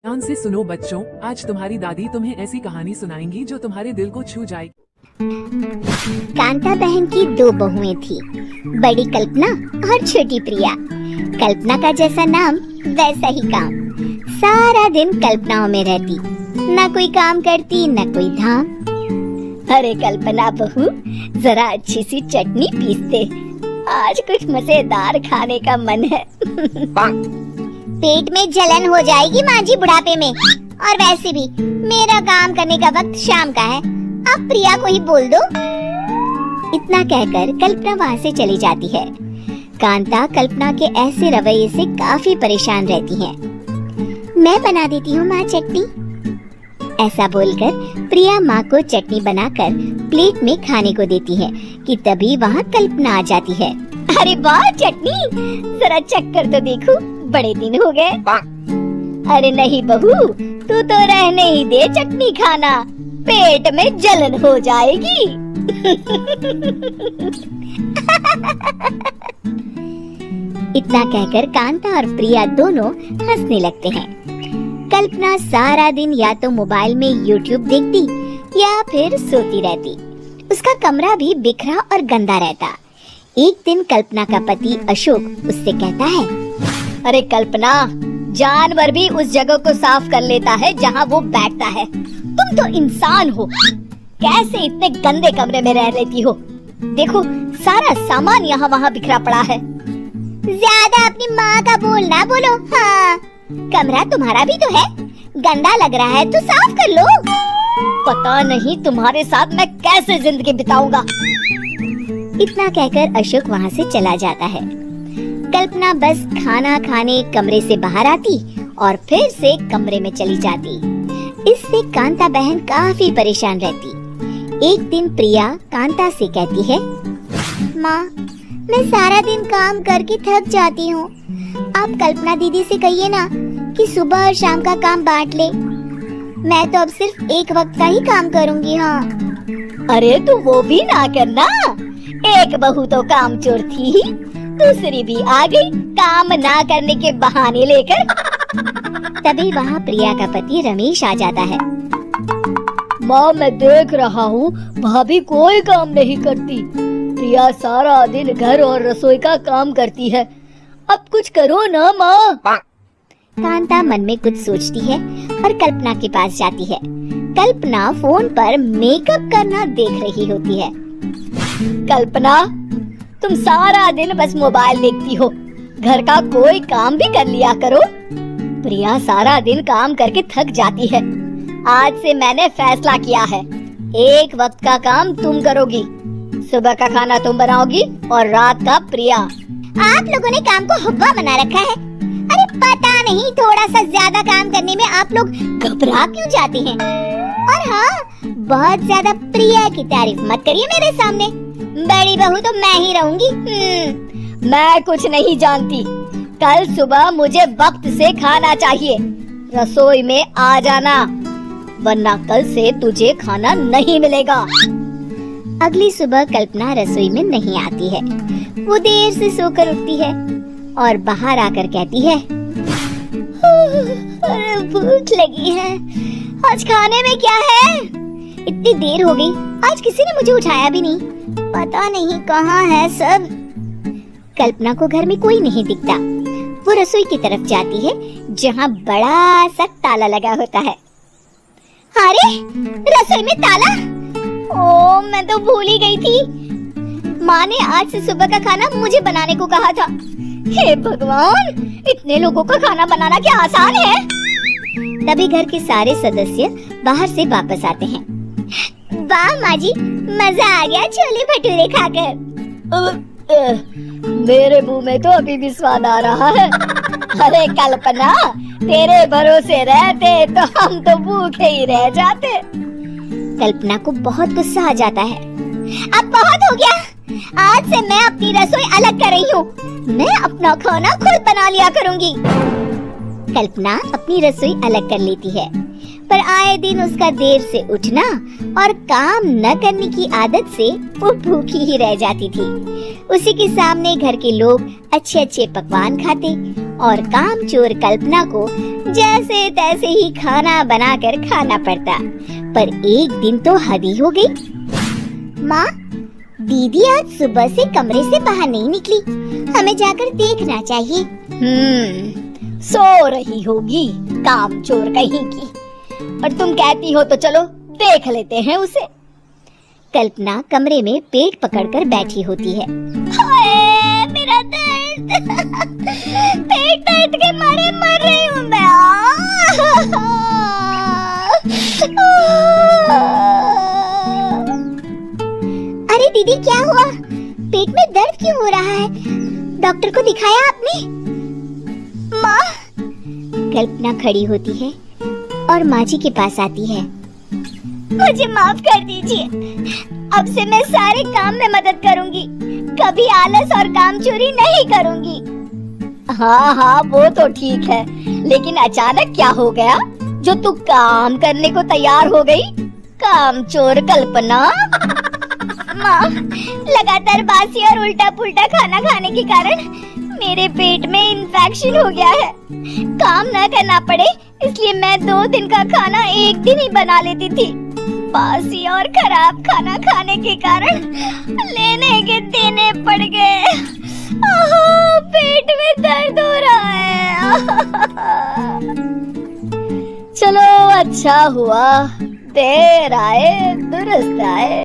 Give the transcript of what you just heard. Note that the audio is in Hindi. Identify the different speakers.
Speaker 1: ध्यान से सुनो बच्चों, आज तुम्हारी दादी तुम्हें ऐसी कहानी सुनाएंगी जो तुम्हारे दिल को छू जाएगी।
Speaker 2: कांता बहन की दो बहुएं थी, बड़ी कल्पना और छोटी प्रिया। कल्पना का जैसा नाम वैसा ही काम। सारा दिन कल्पनाओं में रहती, न कोई काम करती न कोई धाम। अरे कल्पना बहू, जरा अच्छी सी चटनी पीस दे, आज कुछ मजेदार खाने का मन है। पेट में जलन हो जाएगी माँ जी बुढ़ापे में, और वैसे भी मेरा काम करने का वक्त शाम का है, आप प्रिया को ही बोल दो। इतना कहकर कल्पना वहाँ से चली जाती है। कांता कल्पना के ऐसे रवैये से काफी परेशान रहती है। मैं बना देती हूँ माँ चटनी। ऐसा बोलकर प्रिया माँ को चटनी बनाकर प्लेट में खाने को देती है कि तभी वहाँ कल्पना आ जाती है। अरे वाह चटनी, जरा चख कर तो देखो, बड़े दिन हो गए। अरे नहीं बहू, तू तो रहने ही दे चटनी खाना, पेट में जलन हो जाएगी। इतना कहकर कांता और प्रिया दोनों हंसने लगते हैं। कल्पना सारा दिन या तो मोबाइल में YouTube देखती या फिर सोती रहती। उसका कमरा भी बिखरा और गंदा रहता। एक दिन कल्पना का पति अशोक उससे कहता है, अरे कल्पना, जानवर भी उस जगह को साफ कर लेता है जहाँ वो बैठता है, तुम तो इंसान हो, कैसे इतने गंदे कमरे में रह लेती हो? देखो सारा सामान यहाँ वहाँ बिखरा पड़ा है। ज्यादा अपनी माँ का बोल ना बोलो। हाँ, कमरा तुम्हारा भी तो है, गंदा लग रहा है तो साफ कर लो। पता नहीं तुम्हारे साथ मैं कैसे जिंदगी बिताऊंगा। इतना कहकर अशोक वहाँ से चला जाता है। कल्पना बस खाना खाने कमरे से बाहर आती और फिर से कमरे में चली जाती। इससे कांता बहन काफी परेशान रहती। एक दिन प्रिया कांता से कहती है, माँ, मैं सारा दिन काम करके थक जाती हूँ, आप कल्पना दीदी से कहिए ना कि सुबह और शाम का काम बांट ले। मैं तो अब सिर्फ एक वक्त का ही काम करूँगी। हाँ। अरे तू वो भी ना करना, एक बहू तो काम चोर थी ही, दूसरी भी आ गई काम ना करने के बहाने लेकर। तभी वहाँ प्रिया का पति रमेश आ जाता है।
Speaker 3: माँ, मैं देख रहा हूँ भाभी कोई काम नहीं करती, प्रिया सारा दिन घर और रसोई का काम करती है, अब कुछ करो ना माँ।
Speaker 2: कांता मन में कुछ सोचती है और कल्पना के पास जाती है। कल्पना फोन पर मेकअप करना देख रही होती है।
Speaker 3: कल्पना, तुम सारा दिन बस मोबाइल देखती हो, घर का कोई काम भी कर लिया करो। प्रिया सारा दिन काम करके थक जाती है, आज से मैंने फैसला किया है, एक वक्त का काम तुम करोगी, सुबह का खाना तुम बनाओगी और रात का प्रिया।
Speaker 2: आप लोगों ने काम को हवा बना रखा है। अरे पता नहीं थोड़ा सा ज्यादा काम करने में आप लोग घबरा क्यों जाते हैं। और हाँ, बहुत ज्यादा प्रिया की तारीफ मत करिए मेरे सामने, बड़ी बहू तो मैं ही रहूंगी।
Speaker 3: मैं कुछ नहीं जानती, कल सुबह मुझे वक्त से खाना चाहिए, रसोई में आ जाना, वरना कल से तुझे खाना नहीं मिलेगा।
Speaker 2: अगली सुबह कल्पना रसोई में नहीं आती है। वो देर से सोकर उठती है और बाहर आकर कहती है, अरे भूख लगी है, आज खाने में क्या है? इतनी देर हो गई, आज किसी ने मुझे उठाया भी नहीं, पता नहीं कहाँ है सब। कल्पना को घर में कोई नहीं दिखता। वो रसोई की तरफ जाती है जहाँ बड़ा सा ताला लगा होता है। अरे रसोई में ताला! ओ, मैं तो भूल ही गई थी। माँ ने आज से सुबह का खाना मुझे बनाने को कहा था। हे भगवान, इतने लोगों का खाना बनाना क्या आसान है? तभी घर के सारे सदस्य बाहर से वापस आते हैं। वाह माँ जी, मजा आ गया छोले भटूरे खाकर।
Speaker 3: मेरे मुंह में तो अभी भी स्वाद आ रहा है। अरे कल्पना, तेरे भरोसे रहते तो हम तो भूखे ही रह जाते।
Speaker 2: कल्पना को बहुत गुस्सा आ जाता है। अब बहुत हो गया, आज से मैं अपनी रसोई अलग कर रही हूँ, मैं अपना खाना खुद बना लिया करूँगी। कल्पना अपनी रसोई अलग कर लेती है। पर आए दिन उसका देर से उठना और काम न करने की आदत से वो भूखी ही रह जाती थी। उसी के सामने घर के लोग अच्छे अच्छे पकवान खाते और कामचोर कल्पना को जैसे तैसे ही खाना बनाकर खाना पड़ता। पर एक दिन तो हद ही हो गई। माँ, दीदी आज सुबह से कमरे से बाहर नहीं निकली, हमें जाकर देखना चाहिए।
Speaker 3: सो रही होगी कामचोर कहीं की, और तुम कहती हो तो चलो देख लेते हैं उसे।
Speaker 2: कल्पना कमरे में पेट पकड़कर बैठी होती है।
Speaker 3: हाय मेरा दर्द, पेट दर्द के मारे मर रही हूँ मैं।
Speaker 2: अरे दीदी, क्या हुआ? पेट में दर्द क्यों हो रहा है? डॉक्टर को दिखाया आपने?
Speaker 3: माँ,
Speaker 2: कल्पना खड़ी होती है और माँ जी के पास आती है।
Speaker 3: मुझे माफ कर दीजिए, अब से मैं सारे काम में मदद करूंगी, कभी आलस और कामचोरी नहीं करूंगी। हाँ हाँ, वो तो ठीक है, लेकिन अचानक क्या हो गया जो तू काम करने को तैयार हो गई? कामचोर कल्पना। माँ, लगातार बासी और उल्टा पुल्टा खाना खाने के कारण मेरे पेट में इन्फेक्शन हो गया है। काम न करना पड़े इसलिए मैं 2 दिन का खाना एक दिन ही बना लेती थी। बासी और खराब खाना खाने के कारण लेने के देने पड़ गए। पेट में दर्द हो रहा है। चलो अच्छा हुआ, देर आए दुरुस्त आए।